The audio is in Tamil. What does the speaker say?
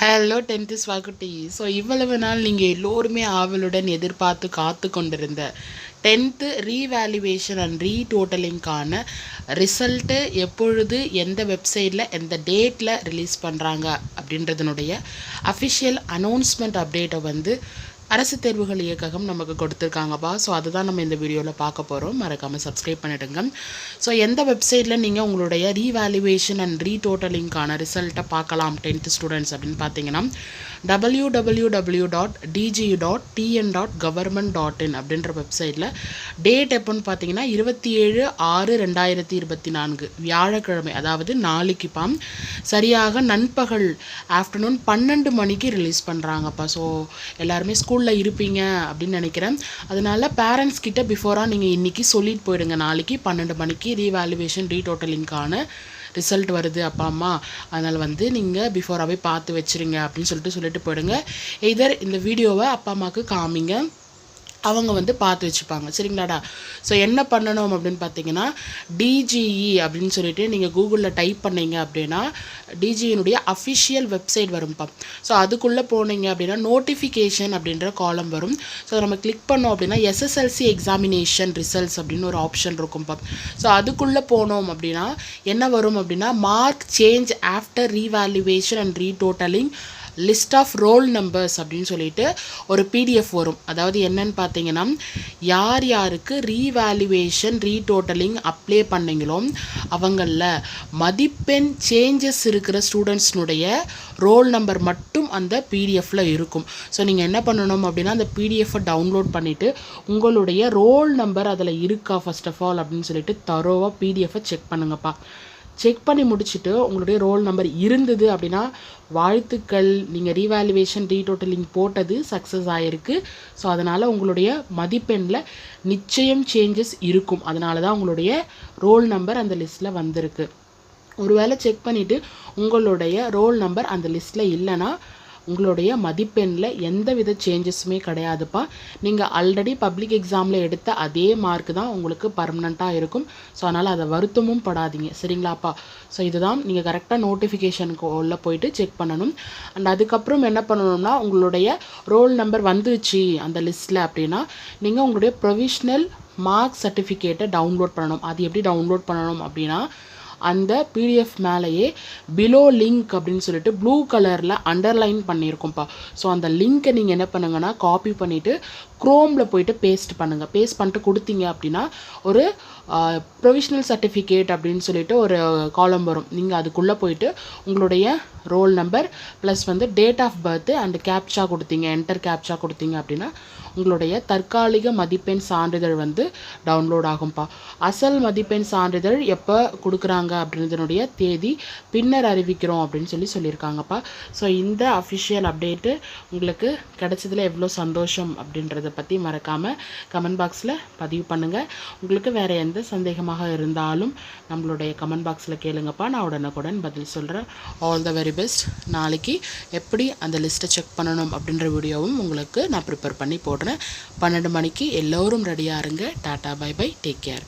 Hello tenth ஸ்வாகுட்டி. ஸோ இவ்வளவு நாள் நீங்கள் எல்லோருமே ஆவலுடன் எதிர்பார்த்து காத்து கொண்டிருந்த டென்த்து ரீவேல்யூவேஷன் அண்ட் ரீடோட்டலிங்கான ரிசல்ட்டு எப்பொழுது எந்த வெப்சைட்டில் எந்த டேட்டில் ரிலீஸ் பண்ணுறாங்க அப்படின்றதுனுடைய அஃபிஷியல் அனௌன்ஸ்மெண்ட் அப்டேட்டை அரசு தேர்வுகள் இயக்ககம் நமக்கு கொடுத்துருக்காங்கப்பா. ஸோ அதுதான் நம்ம இந்த வீடியோவில் பார்க்க போகிறோம். மறக்காமல் சப்ஸ்கிரைப் பண்ணிவிடுங்க. ஸோ எந்த வெப்சைட்டில் நீங்கள் உங்களுடைய ரீவேல்யூவேஷன் அண்ட் ரீடோட்டலிங்கான ரிசல்ட்டை பார்க்கலாம் டென்த்து ஸ்டூடெண்ட்ஸ் அப்படின்னு பார்த்தீங்கன்னா www.dgu.tn.government.in அப்படின்ற வெப்சைட்டில் டேட் எப்போன்னு பார்த்தீங்கன்னா 27/6/2024 வியாழக்கிழமை, அதாவது நாளைக்குப்பா சரியாக நண்பகல் ஆஃப்டர்நூன் 12 மணிக்கு ரிலீஸ் பண்ணுறாங்கப்பா. ஸோ எல்லாருமே ஸ்கூலில் இருப்பீங்க அப்படின்னு நினைக்கிறேன். அதனால் பேரண்ட்ஸ் கிட்ட பிஃபோராக நீங்கள் இன்றைக்கி சொல்லிட்டு போயிடுங்க. நாளைக்கு 12 மணிக்கு ரீவேல்யூவேஷன் ரீடோட்டலிங்கான ரிசல்ட் வருது அப்பா அம்மா, அதனால் நீங்கள் பிஃபோராகவே பார்த்து வச்சுருங்க அப்படின்னு சொல்லிட்டு போயிடுங்க. இதர் இந்த வீடியோவை அப்பா அம்மாவுக்கு காமிங்க, அவங்க பார்த்து வச்சுப்பாங்க. சரிங்களாடா? ஸோ என்ன பண்ணணும் அப்படின்னு பார்த்தீங்கன்னா டிஜிஇ அப்படின்னு சொல்லிட்டு நீங்கள் கூகுளில் டைப் பண்ணிங்க அப்படின்னா டிஜியினுடைய அஃபிஷியல் வெப்சைட் வரும்ப்பா. ஸோ அதுக்குள்ளே போனீங்க அப்படின்னா நோட்டிஃபிகேஷன் அப்படின்ற காலம் வரும். ஸோ நம்ம கிளிக் பண்ணோம் அப்படின்னா எஸ்எஸ்எல்சி எக்ஸாமினேஷன் ரிசல்ட்ஸ் அப்படின்னு ஒரு ஆப்ஷன் இருக்கும்ப்பா. ஸோ அதுக்குள்ளே போனோம் அப்படின்னா என்ன வரும் அப்படின்னா mark change after revaluation and retotalling list of roll numbers அப்படின்னு சொல்லிட்டு ஒரு பிடிஎஃப் வரும். அதாவது என்னன்னு பார்த்தீங்கன்னா யார் யாருக்கு ரீவேல்யூவேஷன் ரீடோட்டலிங் அப்ளை பண்ணீங்களோ அவங்களில் மதிப்பெண் சேஞ்சஸ் இருக்கிற ஸ்டூடெண்ட்ஸ்னுடைய ரோல் நம்பர் மட்டும் அந்த பிடிஎஃப்பில் இருக்கும். ஸோ நீங்கள் என்ன பண்ணணும் அப்படின்னா அந்த பிடிஎஃப்பை டவுன்லோட் பண்ணிவிட்டு உங்களுடைய ரோல் நம்பர் அதில் இருக்கா ஃபர்ஸ்ட் ஆஃப் ஆல் அப்படின்னு சொல்லிட்டு தரோவாக பிடிஎஃப்பை செக் பண்ணுங்கப்பா. செக் பண்ணி முடிச்சுட்டு உங்களுடைய ரோல் நம்பர் இருந்தது அப்படின்னா வாழ்த்துக்கள், நீங்கள் ரீவேல்யூவேஷன் ரீடோட்டலிங் போட்டது சக்ஸஸ் ஆகிருக்கு. ஸோ அதனால் உங்களுடைய மதிப்பெண்ணில் நிச்சயம் சேஞ்சஸ் இருக்கும். அதனால தான் உங்களுடைய ரோல் நம்பர் அந்த லிஸ்ட்டில் வந்திருக்கு. ஒருவேளை செக் பண்ணிவிட்டு உங்களுடைய ரோல் நம்பர் அந்த லிஸ்ட்டில் இல்லைன்னா உங்களுடைய மதிப்பெண்ணில் எந்த வித சேஞ்சஸுமே கிடையாதுப்பா. நீங்கள் ஆல்ரெடி பப்ளிக் எக்ஸாமில் எடுத்த அதே மார்க் தான் உங்களுக்கு பர்மனெண்ட்டாக இருக்கும். ஸோ அதனால் அதை வருத்தமும் படாதீங்க. சரிங்களாப்பா? ஸோ இதுதான் நீங்கள் கரெக்டாக நோட்டிஃபிகேஷனுக்கு உள்ள போயிட்டு செக் பண்ணணும். அண்ட் அதுக்கப்புறம் என்ன பண்ணணும்னா உங்களுடைய ரோல் நம்பர் வந்துச்சு அந்த லிஸ்ட்டில் அப்படின்னா நீங்கள் உங்களுடைய ப்ரொவிஷ்னல் மார்க் சர்டிஃபிகேட்டை டவுன்லோட் பண்ணணும். அது எப்படி டவுன்லோட் பண்ணணும் அப்படின்னா அந்த பிடிஎஃப் மேலேயே பிலோ லிங்க் அப்படின்னு சொல்லிட்டு ப்ளூ கலரில் அண்டர்லைன் பண்ணியிருக்கோம்ப்பா. ஸோ அந்த லிங்க்கை நீங்கள் என்ன பண்ணுங்கன்னா காப்பி பண்ணிவிட்டு க்ரோமில் போயிட்டு பேஸ்ட் பண்ணுங்கள். பேஸ்ட் பண்ணிட்டு கொடுத்தீங்க அப்படின்னா ஒரு ப்ரொவிஷ்னல் சர்டிஃபிகேட் அப்படின்னு சொல்லிட்டு ஒரு காலம் வரும். நீங்கள் அதுக்குள்ளே போயிட்டு உங்களுடைய roll number plus date of birth and captcha கொடுத்தீங்க, என்டர் கேப்சா கொடுத்தீங்க அப்படின்னா உங்களுடைய தற்காலிக மதிப்பெண் சான்றிதழ் டவுன்லோட் ஆகும்ப்பா. அசல் மதிப்பெண் சான்றிதழ் எப்போ கொடுக்குறாங்க அப்படின்றதுனுடைய தேதி பின்னர் அறிவிக்கிறோம் அப்படின்னு சொல்லியிருக்காங்கப்பா. ஸோ இந்த அஃபிஷியல் அப்டேட்டு உங்களுக்கு கிடைச்சதில் எவ்வளோ சந்தோஷம் அப்படின்றத பற்றி மறக்காமல் கமெண்ட் பாக்ஸில் பதிவு பண்ணுங்கள். உங்களுக்கு வேறு எந்த சந்தேகமாக இருந்தாலும் நம்மளுடைய கமெண்ட் பாக்ஸில் கேளுங்கப்பா, நான் உடனுக்குடன் பதில் சொல்கிறேன். All the very best. நாளைக்கு எப்படி அந்த லிஸ்ட்டை செக் பண்ணணும் அப்படின்ற வீடியோவும் உங்களுக்கு நான் ப்ரிப்பேர் பண்ணி போடுறேன். 12 மணிக்கு எல்லோரும் ரெடியாக இருங்க. Tata, bye bye, take care.